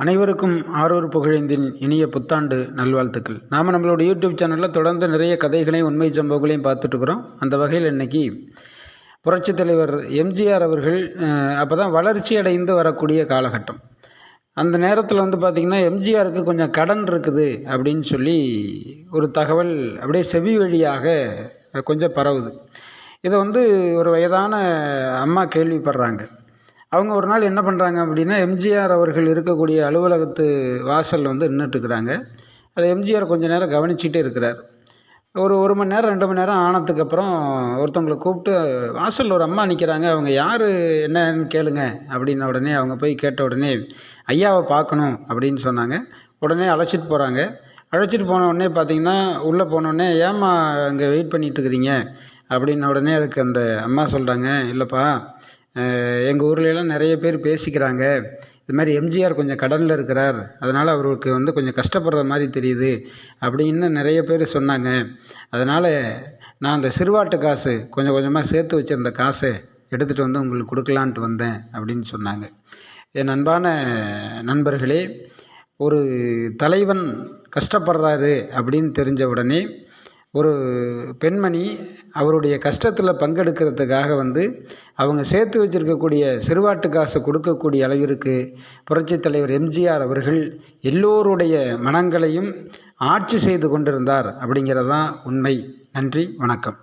அனைவருக்கும் ஆரூர் புகழேந்தின் இனிய புத்தாண்டு நல்வாழ்த்துக்கள். நாம் நம்மளோட யூடியூப் சேனலில் தொடர்ந்து நிறைய கதைகளையும் உண்மை சம்பவங்களையும் பார்த்துட்ருக்குறோம். அந்த வகையில் இன்றைக்கி புரட்சித் தலைவர் எம்ஜிஆர் அவர்கள் அப்போ தான் வளர்ச்சி அடைந்து வரக்கூடிய காலகட்டம். அந்த நேரத்தில் பார்த்திங்கன்னா எம்ஜிஆருக்கு கொஞ்சம் கடன் இருக்குது அப்படின்னு சொல்லி ஒரு தகவல் அப்படியே செவி வழியாக கொஞ்சம் பரவுது. இதை ஒரு வயதான அம்மா கேள்விப்படுறாங்க. அவங்க ஒரு நாள் என்ன பண்ணுறாங்க அப்படின்னா, எம்ஜிஆர் அவர்கள் இருக்கக்கூடிய அலுவலகத்து வாசலில் நின்றுட்டுருக்குறாங்க. அதை எம்ஜிஆர் கொஞ்சம் நேரம் கவனிச்சிட்டே இருக்கிறார். ஒரு மணி நேரம் 2 மணி நேரம் ஆனதுக்கப்புறம் ஒருத்தவங்களை கூப்பிட்டு, வாசலில் ஒரு அம்மா நிற்கிறாங்க, அவங்க யார் என்னன்னு கேளுங்க அப்படின்ன உடனே அவங்க போய் கேட்ட உடனே, ஐயாவை பார்க்கணும் அப்படின்னு சொன்னாங்க. உடனே அழைச்சிட்டு போகிறாங்க. அழைச்சிட்டு போன உடனே பார்த்திங்கன்னா, உள்ளே போனோடனே ஏம்மா இங்கே வெயிட் பண்ணிகிட்ருக்குறீங்க அப்படின்ன உடனே அதுக்கு அந்த அம்மா சொல்கிறாங்க, இல்லைப்பா எங்கள் ஊர்லெலாம் நிறைய பேர் பேசிக்கிறாங்க, இது மாதிரி எம்ஜிஆர் கொஞ்சம் கடனில் இருக்கிறார், அதனால் அவருக்கு கொஞ்சம் கஷ்டப்படுற மாதிரி தெரியுது அப்படின்னு நிறைய பேர் சொன்னாங்க. அதனால் நான் அந்த சிறுவாட்டு காசு கொஞ்சம் கொஞ்சமாக சேர்த்து வச்சுருந்த காசை எடுத்துகிட்டு உங்களுக்கு கொடுக்கலான்ட்டு வந்தேன் அப்படின்னு சொன்னாங்க. என் அன்பான நண்பர்களே, ஒரு தலைவன் கஷ்டப்படுறாரு அப்படின்னு தெரிஞ்ச உடனே ஒரு பெண்மணி அவருடைய கஷ்டத்தில் பங்கெடுக்கிறதுக்காக அவங்க சேர்த்து வச்சுருக்கக்கூடிய சிறுவாட்டு காசை கொடுக்கக்கூடிய அளவிற்கு புரட்சித் தலைவர் எம்ஜிஆர் அவர்கள் எல்லோருடைய மனங்களையும் ஆட்சி செய்து கொண்டிருந்தார் அப்படிங்கிறது தான் உண்மை. நன்றி, வணக்கம்.